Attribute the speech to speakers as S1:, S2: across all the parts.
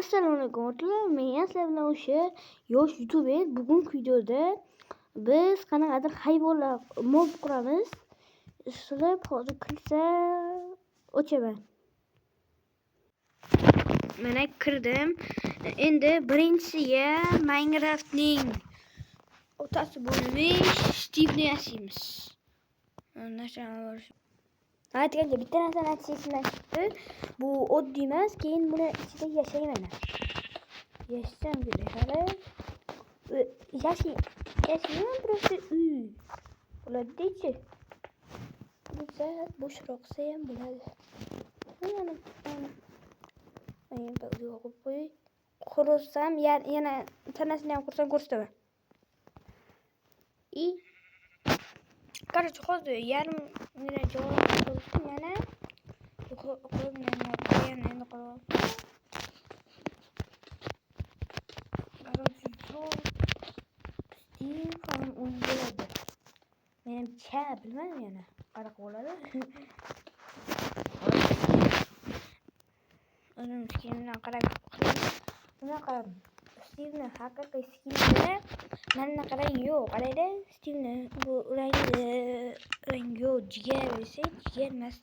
S1: Assalomu alaykum o'rtoqlar, men sizlar bilan o'sha yosh youtuber. Bugungi videoda biz qanaqadir hayvonlar mob quramiz. Sizlar hozir kirsa o'chaman. Mana kirdim. Endi birinchisiga Minecraftning otasi bo'lmish Steve'ni yasaymiz. Aytganda bitta narsani aytishimdan chiqdi. Bu oddiy emas, keyin buni ichida yashayman. Yashasam kerak hali. Yashayman просто uy. Bo'ladi-chi. Biza bo'shroqsa ham bo'ladi. Mana qo'yib qo'y. Qursam yana tanasini ham qursam ko'rsataman. Короче, hozir yarim joy mana menimcha bilmadim yana qanaqa bo'ladi. O'zim skinimdan qarab bunaqa Steve'ni haqiqiy skinida mana qarang yo'q. Qarayda Steve'ni bu rangi yo'q. Jigar esa jigar emas.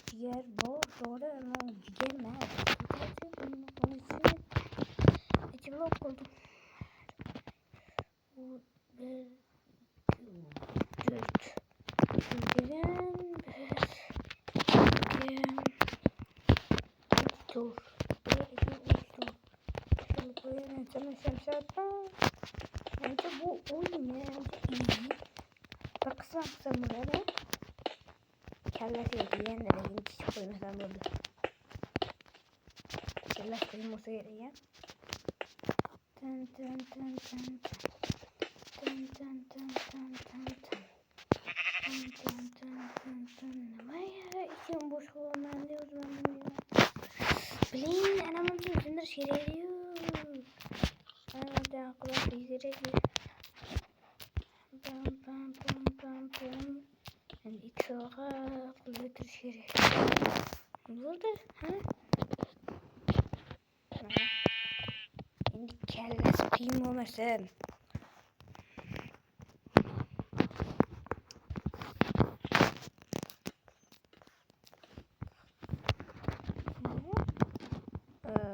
S1: Jigar bor, to'g'ri, ammo jigar emas. Ichibroq qoldim. Bence bu oyun ya. Bir kısım burada. Kellesi yediğinde de hiç koymasam oldu. Kellesi koyması gerekiyor. Vay içim boş olmayan diyor ben bunu. Bilin anamın yüzünden şereliyor. Anamda kulak izleyecek. Yani içoğa kulütür şereli. Ne oldu? Ha? Şimdi kellesi kıyım olmasın.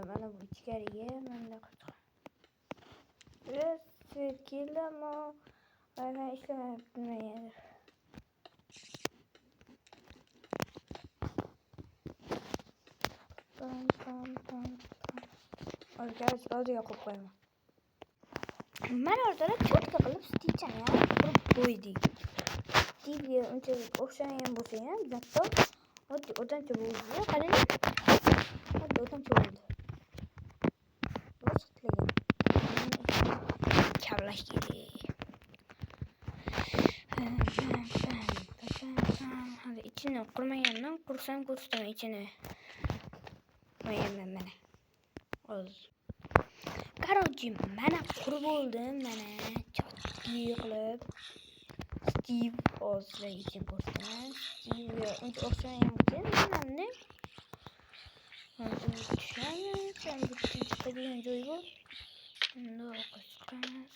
S1: Bana bu içeriye ben de kaçırım. Biraz kirli ama bana işlem yapmayabilir. Hadi yakıp koyma. Ben orada çok takılıp Steve'den ya. Buydu. Steve'ye önce okşayan bu şey ya. Zaten hadi oradan çabuk oluyor. Hadi oradan çabuk oluyor. Nasıl tıklayın? Kavlaş gidi. Hadi içine kurmayandan kursam kursam içine. Koyamam bana. Oz. Короче, mana qurib oldim, mana chotli qilib. Steve hozir ichib ko'rsaman. Steve uncha o'xshagan ekan, mana. Hozir tushamiz, ham bitta chiqadigan joy bor. Unda o'qishamiz.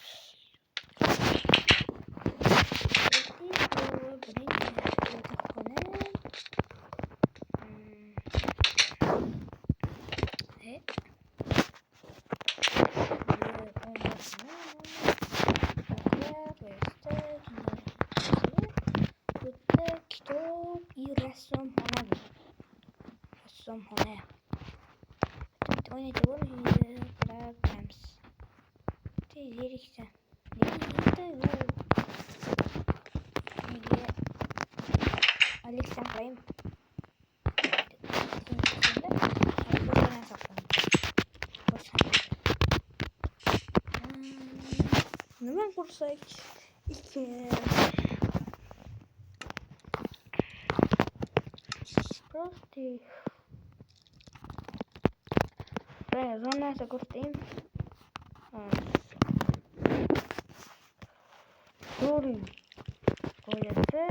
S1: Hone. Oynayacak olmuyor. Bırakmamız. Tezirikten. Alex'ten koyayım. Ne ben kursak? İki. Prosti. Buraya zonlarsa kurtayım. Doğru. Koyası.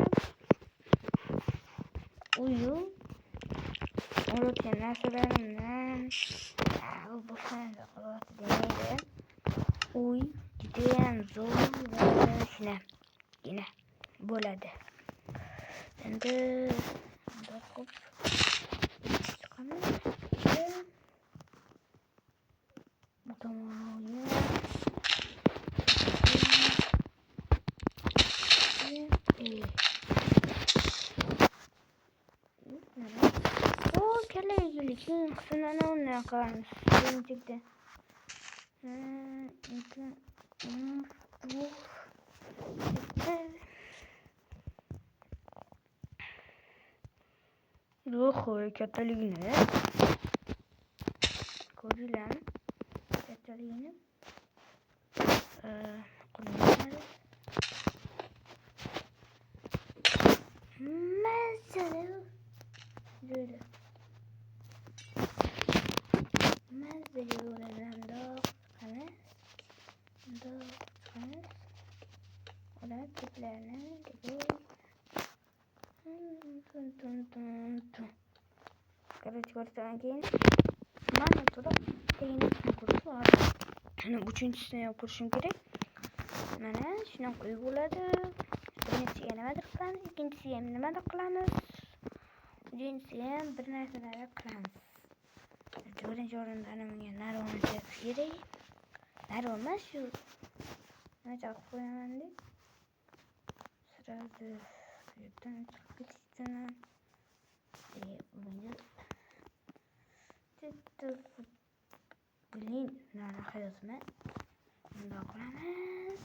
S1: Uyu. Orada nasıl benim boşuna qoladi demaydi. Uy judayam zo'r va shuna yine bo'ladi. Endi o'qib chiqamiz. Bu tomonga kelajeklik qismini o'rnab qolamiz. Birinchidan Ruhu kattaligini ko'ringlar. Kattaligini qo'llanadi. Masalan, böyle. Ular tiplerini Короче, ko'rsadan keyin mana turib tengini qurib oldim. Ana uchinchisini ham qurishim kerak. Mana shuni qo'yib bo'ladi. Birinchisiga nimadir qilamiz, ikkinchisiga ham nimadir qilamiz. Uchinchisiga ham bir narsalar qilamiz. Birinchi o'rinda menga narvoni tepish kerak. Narva emas shu. Nima qo'yaman deb. Sразу yerdan chiqib ketishdan. Blin, nana hayatma. Bundoq qilamiz.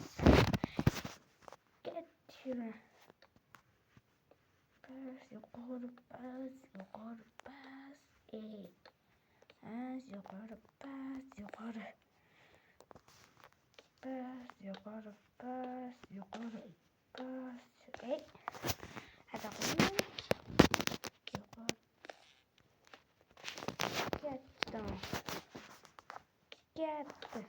S1: Ketishini. Yuqori pas. Yuqori. Hadi qo'ying. Ketdi.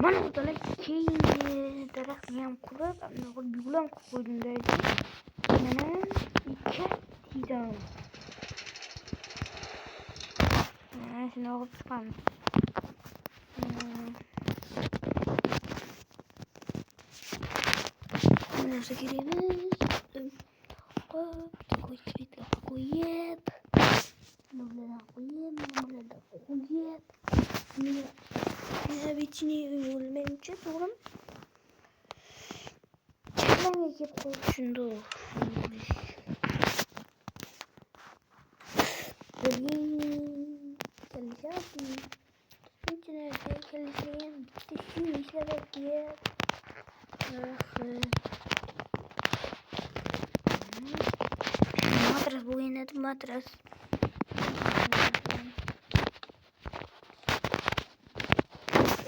S1: Mana bular keyin daraxtni ham qurib, bulan qo'ydim-da. Mana ikki tizam. Mana shuni olib chiqamiz. Mana shu kerakmiz. Qo'yib. Объясни yo'lmencha to'g'rimi? Chaqlanga kelib qoldi shunda. Kelishadi. Shunchalarga kelishgan bitta shu ishlarga. Matras bo'ynadi, matras.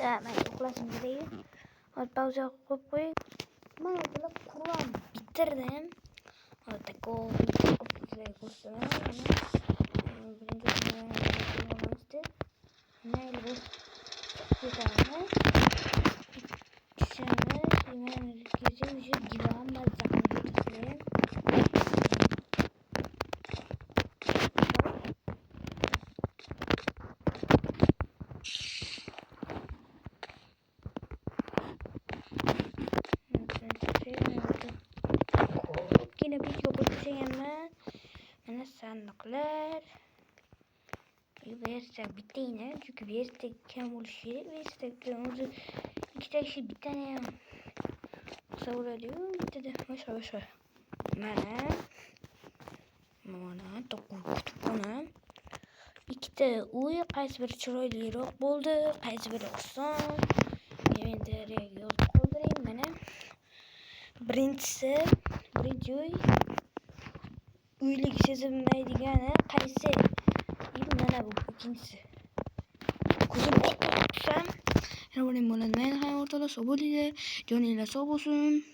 S1: Ben uxlashim kerak. Hozir pauza qo'yib qo'ying. Mana bular Qur'on bitirdim. Hozir takov sizlarga ko'rsataman. Birinchi mayli bu ketadi. Shuni men kechim shu divan mazza qilib Mana sandıklar. Versek bitti yine. Çünkü versek kam oluşuyor. Versek özü iki kişi bir tane savruluyor. Bitti de başa. Mana to'qona. Ikkita uy qaysi biri chiroyliroq bo'ldi, qaysi biri oson. Endi yozib qoldiring mana. Birinchi uy uylik sezilmaydigani qaysi? Mana bu ikincisi. Ko'zim oqsam, yana bo'ladi. Men ham o'rtada sog' bo'linglar, joningiz sog' bo'lsin.